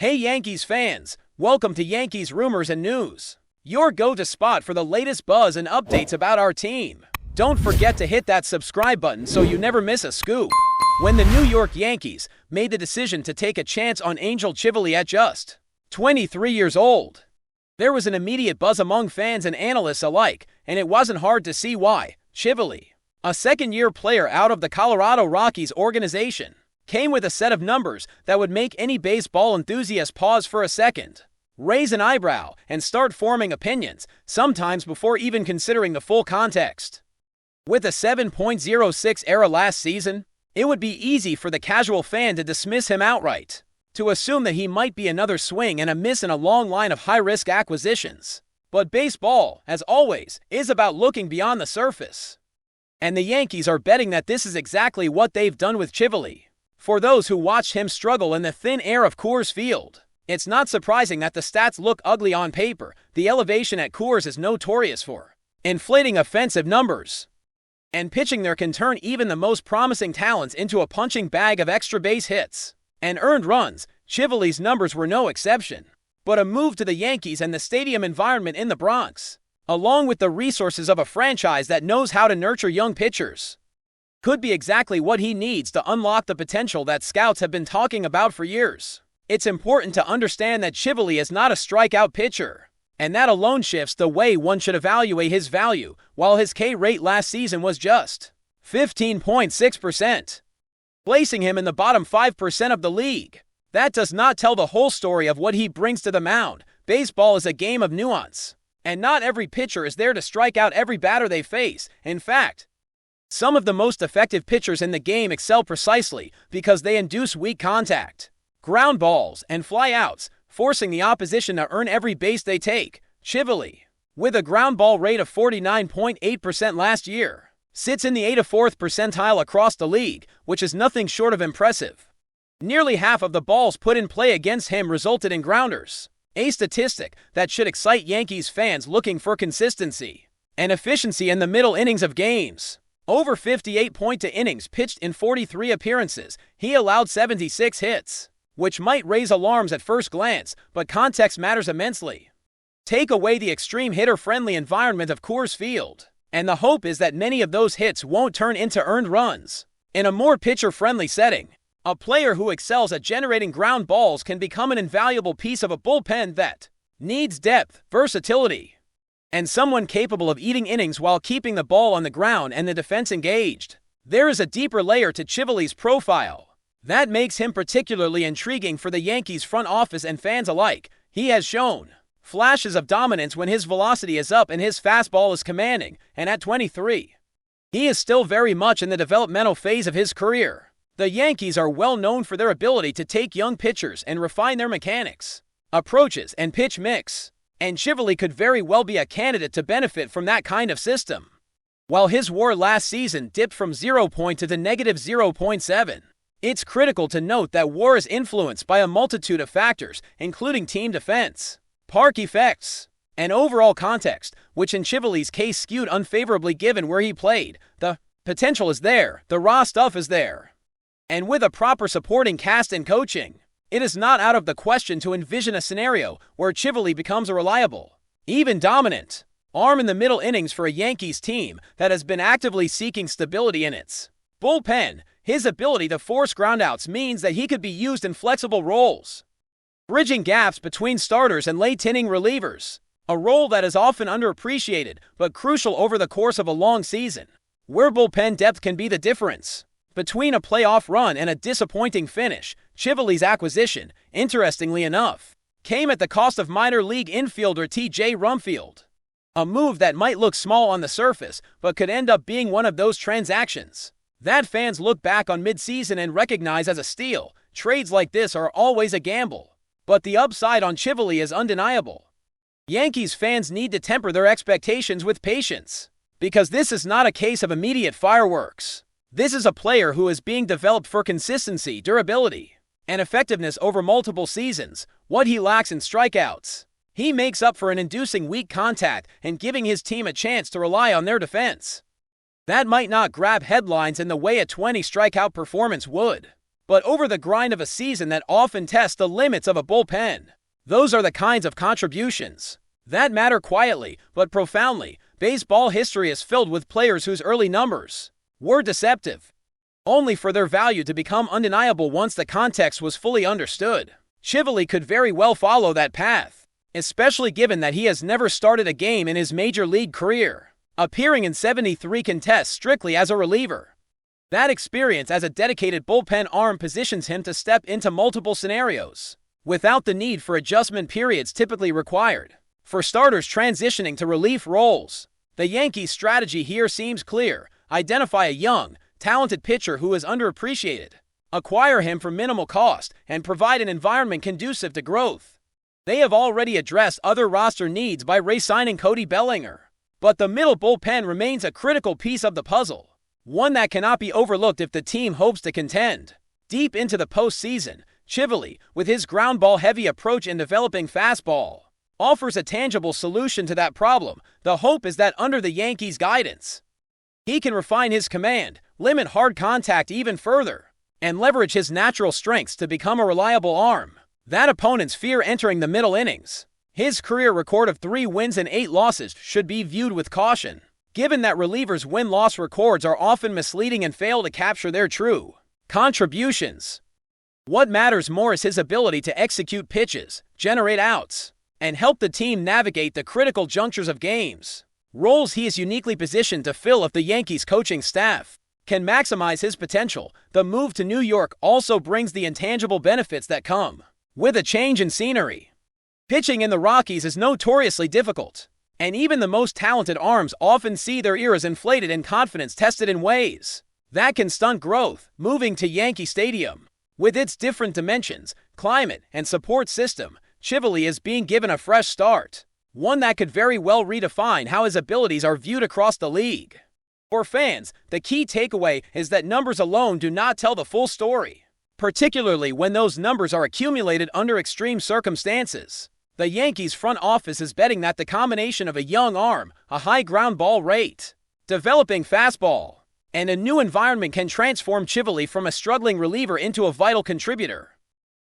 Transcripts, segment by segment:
Hey Yankees fans, welcome to Yankees Rumors and News, your go-to spot for the latest buzz and updates about our team. Don't forget to hit that subscribe button so you never miss a scoop. When the New York Yankees made the decision to take a chance on Angel Chivoli at just 23 years old, there was an immediate buzz among fans and analysts alike, and it wasn't hard to see why. Chivoli, a second-year player out of the Colorado Rockies organization, came with a set of numbers that would make any baseball enthusiast pause for a second, raise an eyebrow, and start forming opinions, sometimes before even considering the full context. With a 7.06 ERA last season, it would be easy for the casual fan to dismiss him outright, to assume that he might be another swing and a miss in a long line of high-risk acquisitions. But baseball, as always, is about looking beyond the surface. And the Yankees are betting that this is exactly what they've done with Chivoli. For those who watched him struggle in the thin air of Coors Field, it's not surprising that the stats look ugly on paper. The elevation at Coors is notorious for inflating offensive numbers, and pitching there can turn even the most promising talents into a punching bag of extra base hits and earned runs. Chivoli's numbers were no exception. But a move to the Yankees and the stadium environment in the Bronx, along with the resources of a franchise that knows how to nurture young pitchers, could be exactly what he needs to unlock the potential that scouts have been talking about for years. It's important to understand that Chivoli is not a strikeout pitcher, and that alone shifts the way one should evaluate his value. While his K rate last season was just 15.6%, placing him in the bottom 5% of the league, that does not tell the whole story of what he brings to the mound. Baseball is a game of nuance, and not every pitcher is there to strike out every batter they face. In fact, some of the most effective pitchers in the game excel precisely because they induce weak contact, ground balls, and flyouts, forcing the opposition to earn every base they take. Chivoli, with a ground ball rate of 49.8% last year, sits in the 84th percentile across the league, which is nothing short of impressive. Nearly half of the balls put in play against him resulted in grounders, a statistic that should excite Yankees fans looking for consistency and efficiency in the middle innings of games. Over 58 innings pitched in 43 appearances, he allowed 76 hits, which might raise alarms at first glance, but context matters immensely. Take away the extreme hitter-friendly environment of Coors Field, and the hope is that many of those hits won't turn into earned runs. In a more pitcher-friendly setting, a player who excels at generating ground balls can become an invaluable piece of a bullpen that needs depth, versatility, and someone capable of eating innings while keeping the ball on the ground and the defense engaged. There is a deeper layer to Chivoli's profile that makes him particularly intriguing for the Yankees front office and fans alike. He has shown flashes of dominance when his velocity is up and his fastball is commanding, and at 23, he is still very much in the developmental phase of his career. The Yankees are well known for their ability to take young pitchers and refine their mechanics, approaches, and pitch mix, and Chivoli could very well be a candidate to benefit from that kind of system. While his WAR last season dipped from 0 to the negative 0.7, it's critical to note that WAR is influenced by a multitude of factors, including team defense, park effects, and overall context, which in Chivoli's case skewed unfavorably given where he played. The potential is there, the raw stuff is there, and with a proper supporting cast and coaching, it is not out of the question to envision a scenario where Chivoli becomes a reliable, even dominant, arm in the middle innings for a Yankees team that has been actively seeking stability in its bullpen. His ability to force groundouts means that he could be used in flexible roles, bridging gaps between starters and late-inning relievers, a role that is often underappreciated but crucial over the course of a long season, where bullpen depth can be the difference between a playoff run and a disappointing finish. Chivoli's acquisition, interestingly enough, came at the cost of minor league infielder T.J. Rumfield, a move that might look small on the surface but could end up being one of those transactions that fans look back on mid-season and recognize as a steal. Trades like this are always a gamble, but the upside on Chivoli is undeniable. Yankees fans need to temper their expectations with patience, because this is not a case of immediate fireworks. This is a player who is being developed for consistency, durability, and effectiveness over multiple seasons. What he lacks in strikeouts, he makes up for in inducing weak contact and giving his team a chance to rely on their defense. That might not grab headlines in the way a 20 strikeout performance would, but over the grind of a season that often tests the limits of a bullpen. Those are the kinds of contributions that matter quietly but profoundly. Baseball history is filled with players whose early numbers were deceptive, only for their value to become undeniable once the context was fully understood. Chivoli could very well follow that path, especially given that he has never started a game in his major league career, appearing in 73 contests strictly as a reliever. That experience as a dedicated bullpen arm positions him to step into multiple scenarios without the need for adjustment periods typically required for starters transitioning to relief roles. The Yankees' strategy here seems clear: identify a young, talented pitcher who is underappreciated, acquire him for minimal cost, and provide an environment conducive to growth. They have already addressed other roster needs by re-signing Cody Bellinger, but the middle bullpen remains a critical piece of the puzzle, one that cannot be overlooked if the team hopes to contend deep into the postseason. Chivoli, with his ground ball heavy approach in developing fastball, offers a tangible solution to that problem. The hope is that under the Yankees' guidance, he can refine his command, limit hard contact even further, and leverage his natural strengths to become a reliable arm that opponents fear entering the middle innings. His career record of 3 wins and 8 losses should be viewed with caution, given that relievers' win-loss records are often misleading and fail to capture their true contributions. What matters more is his ability to execute pitches, generate outs, and help the team navigate the critical junctures of games, roles he is uniquely positioned to fill if the Yankees coaching staff can maximize his potential. The move to New York also brings the intangible benefits that come with a change in scenery. Pitching in the Rockies is notoriously difficult, and even the most talented arms often see their eras inflated and confidence tested in ways that can stunt growth. Moving to Yankee Stadium, with its different dimensions, climate, and support system, Chivoli is being given a fresh start, one that could very well redefine how his abilities are viewed across the league. For fans, the key takeaway is that numbers alone do not tell the full story, particularly when those numbers are accumulated under extreme circumstances. The Yankees front office is betting that the combination of a young arm, a high ground ball rate, developing fastball, and a new environment can transform Chivoli from a struggling reliever into a vital contributor.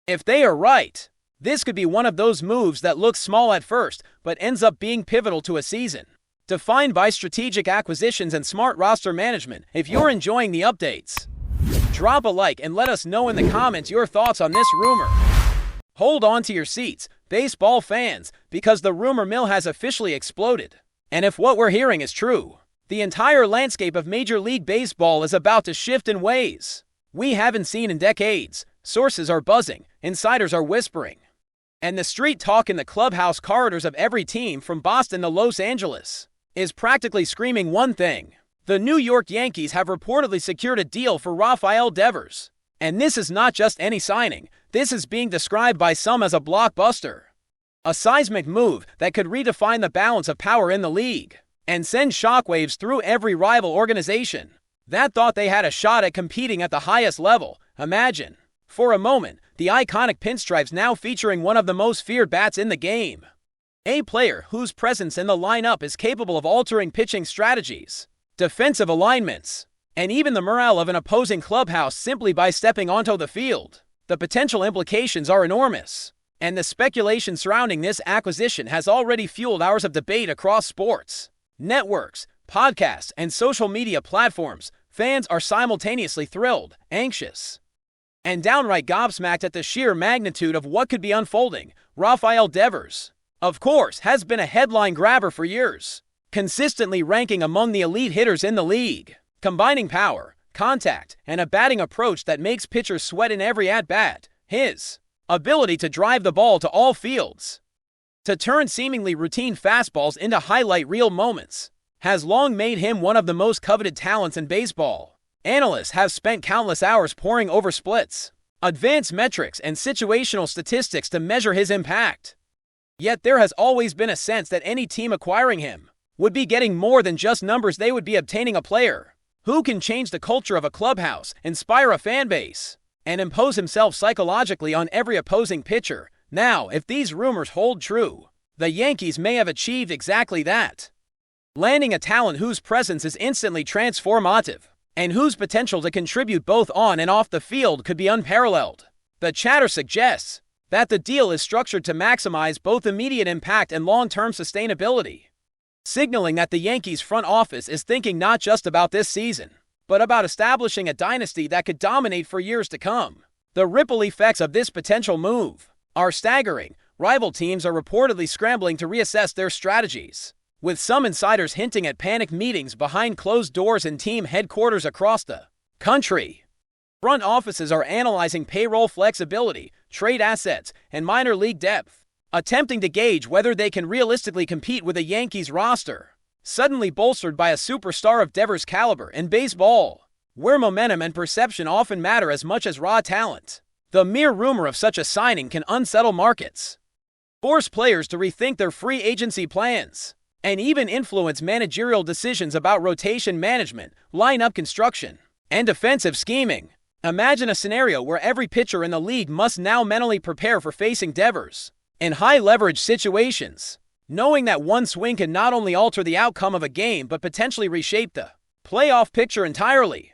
If they are right, this could be one of those moves that looks small at first but ends up being pivotal to a season defined by strategic acquisitions and smart roster management. If you're enjoying the updates, drop a like and let us know in the comments your thoughts on this rumor. Hold on to your seats, baseball fans, because the rumor mill has officially exploded. And if what we're hearing is true, the entire landscape of Major League Baseball is about to shift in ways we haven't seen in decades. Sources are buzzing, insiders are whispering, and the street talk in the clubhouse corridors of every team from Boston to Los Angeles is practically screaming one thing: the New York Yankees have reportedly secured a deal for Rafael Devers. And this is not just any signing. This is being described by some as a blockbuster, a seismic move that could redefine the balance of power in the league and send shockwaves through every rival organization that thought they had a shot at competing at the highest level. Imagine, for a moment, the iconic pinstripes now featuring one of the most feared bats in the game, a player whose presence in the lineup is capable of altering pitching strategies, defensive alignments, and even the morale of an opposing clubhouse simply by stepping onto the field. The potential implications are enormous, and the speculation surrounding this acquisition has already fueled hours of debate across sports networks, podcasts, and social media platforms. Fans are simultaneously thrilled, anxious, and downright gobsmacked at the sheer magnitude of what could be unfolding. Rafael Devers, of course, has been a headline grabber for years, consistently ranking among the elite hitters in the league, combining power, contact, and a batting approach that makes pitchers sweat in every at-bat. His ability to drive the ball to all fields, to turn seemingly routine fastballs into highlight reel moments, has long made him one of the most coveted talents in baseball. Analysts have spent countless hours poring over splits, advanced metrics, and situational statistics to measure his impact. Yet there has always been a sense that any team acquiring him would be getting more than just numbers. They would be obtaining a player who can change the culture of a clubhouse, inspire a fan base, and impose himself psychologically on every opposing pitcher. Now, if these rumors hold true, the Yankees may have achieved exactly that, landing a talent whose presence is instantly transformative. and whose potential to contribute both on and off the field could be unparalleled. The chatter suggests that the deal is structured to maximize both immediate impact and long-term sustainability, signaling that the Yankees front office is thinking not just about this season, but about establishing a dynasty that could dominate for years to come. The ripple effects of this potential move are staggering. Rival teams are reportedly scrambling to reassess their strategies, with some insiders hinting at panic meetings behind closed doors in team headquarters across the country. Front offices are analyzing payroll flexibility, trade assets, and minor league depth, attempting to gauge whether they can realistically compete with a Yankees roster suddenly bolstered by a superstar of Devers' caliber in baseball, where momentum and perception often matter as much as raw talent. The mere rumor of such a signing can unsettle markets, force players to rethink their free agency plans, and even influence managerial decisions about rotation management, lineup construction, and defensive scheming. Imagine a scenario where every pitcher in the league must now mentally prepare for facing Devers in high-leverage situations, knowing that one swing can not only alter the outcome of a game but potentially reshape the playoff picture entirely.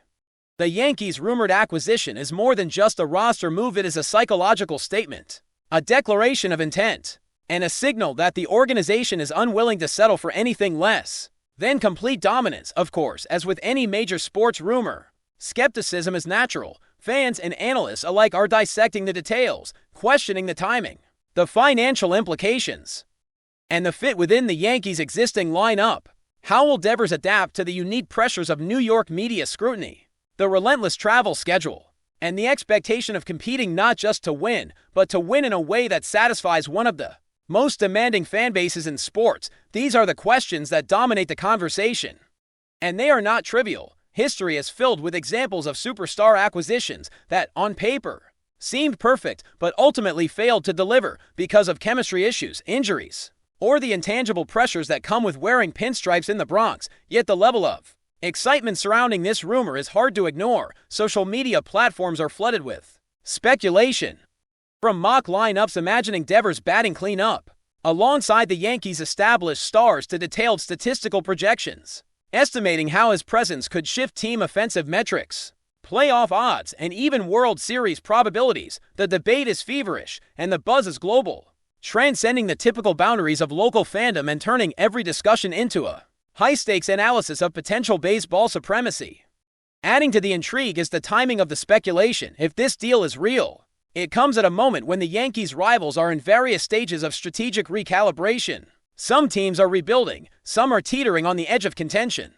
The Yankees' rumored acquisition is more than just a roster move. It is a psychological statement, a declaration of intent, and a signal that the organization is unwilling to settle for anything less than complete dominance. Of course, as with any major sports rumor, skepticism is natural. Fans and analysts alike are dissecting the details, questioning the timing, the financial implications, and the fit within the Yankees' existing lineup. How will Devers adapt to the unique pressures of New York media scrutiny, the relentless travel schedule, and the expectation of competing not just to win, but to win in a way that satisfies one of the most demanding fan bases in sports? These are the questions that dominate the conversation, and they are not trivial. History is filled with examples of superstar acquisitions that, on paper, seemed perfect but ultimately failed to deliver because of chemistry issues, injuries, or the intangible pressures that come with wearing pinstripes in the Bronx. Yet the level of excitement surrounding this rumor is hard to ignore. Social media platforms are flooded with speculation, from mock lineups imagining Devers batting cleanup alongside the Yankees' established stars to detailed statistical projections estimating how his presence could shift team offensive metrics, playoff odds, and even World Series probabilities. The debate is feverish, and the buzz is global, transcending the typical boundaries of local fandom and turning every discussion into a high-stakes analysis of potential baseball supremacy. Adding to the intrigue is the timing of the speculation. If this deal is real, it comes at a moment when the Yankees' rivals are in various stages of strategic recalibration. Some teams are rebuilding, some are teetering on the edge of contention,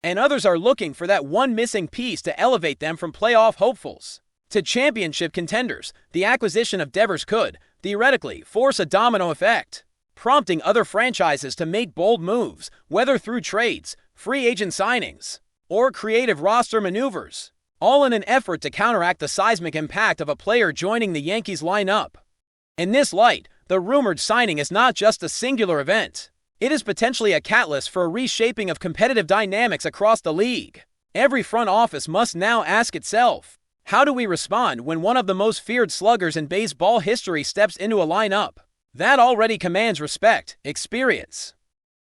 and others are looking for that one missing piece to elevate them from playoff hopefuls to championship contenders. The acquisition of Devers could, theoretically, force a domino effect, prompting other franchises to make bold moves, whether through trades, free agent signings, or creative roster maneuvers, all in an effort to counteract the seismic impact of a player joining the Yankees lineup. In this light, the rumored signing is not just a singular event. It is potentially a catalyst for a reshaping of competitive dynamics across the league. Every front office must now ask itself, how do we respond when one of the most feared sluggers in baseball history steps into a lineup that already commands respect, experience,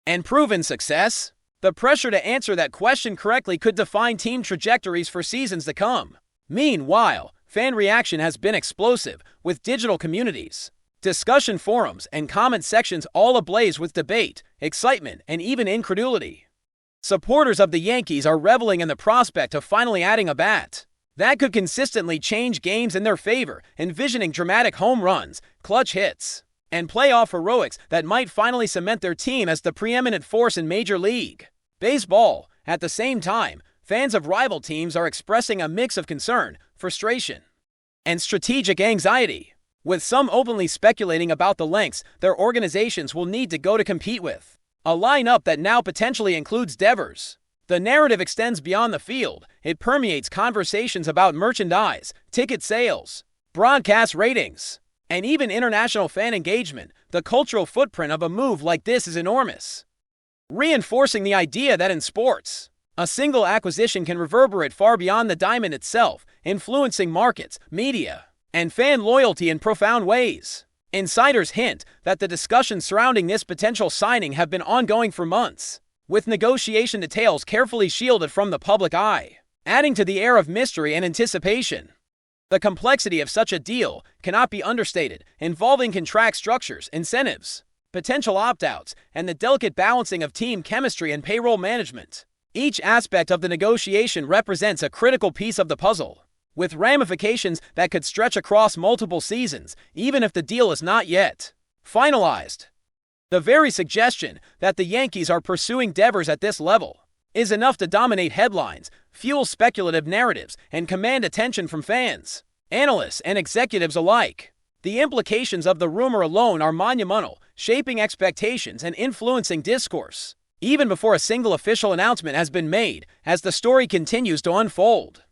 and proven success? The pressure to answer that question correctly could define team trajectories for seasons to come. Meanwhile, fan reaction has been explosive, with digital communities, discussion forums, and comment sections all ablaze with debate, excitement, and even incredulity. Supporters of the Yankees are reveling in the prospect of finally adding a bat that could consistently change games in their favor, envisioning dramatic home runs, clutch hits, and playoff heroics that might finally cement their team as the preeminent force in Major League Baseball. At the same time, fans of rival teams are expressing a mix of concern, frustration, and strategic anxiety, with some openly speculating about the lengths their organizations will need to go to compete with a lineup that now potentially includes Devers. The narrative extends beyond the field. It permeates conversations about merchandise, ticket sales, broadcast ratings, and even international fan engagement. The cultural footprint of a move like this is enormous, reinforcing the idea that in sports, a single acquisition can reverberate far beyond the diamond itself, influencing markets, media, and fan loyalty in profound ways. Insiders hint that the discussions surrounding this potential signing have been ongoing for months, with negotiation details carefully shielded from the public eye. adding to the air of mystery and anticipation. The complexity of such a deal cannot be understated, involving contract structures, incentives, potential opt-outs, and the delicate balancing of team chemistry and payroll management. Each aspect of the negotiation represents a critical piece of the puzzle, with ramifications that could stretch across multiple seasons, even if the deal is not yet finalized. The very suggestion that the Yankees are pursuing Devers at this level is enough to dominate headlines, fuel speculative narratives, and command attention from fans, analysts, and executives alike. The implications of the rumor alone are monumental, shaping expectations and influencing discourse, even before a single official announcement has been made, as the story continues to unfold.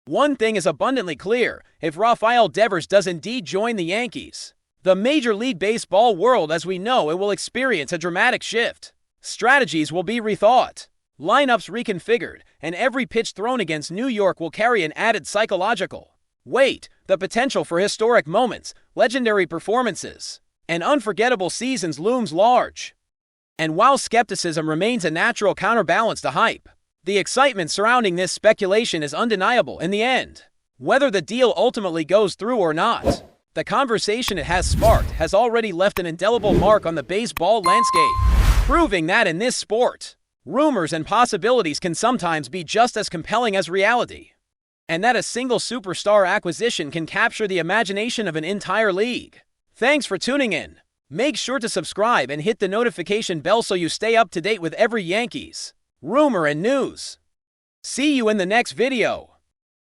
One thing is abundantly clear: if Rafael Devers does indeed join the Yankees, the Major League Baseball world as we know it will experience a dramatic shift. Strategies will be rethought, lineups reconfigured, and every pitch thrown against New York will carry an added psychological weight. The potential for historic moments, legendary performances, and unforgettable seasons looms large. And while skepticism remains a natural counterbalance to hype, the excitement surrounding this speculation is undeniable in the end. Whether the deal ultimately goes through or not, the conversation it has sparked has already left an indelible mark on the baseball landscape, proving that in this sport, rumors and possibilities can sometimes be just as compelling as reality, and that a single superstar acquisition can capture the imagination of an entire league. Thanks for tuning in. Make sure to subscribe and hit the notification bell so you stay up to date with every Yankees rumor and news. See you in the next video.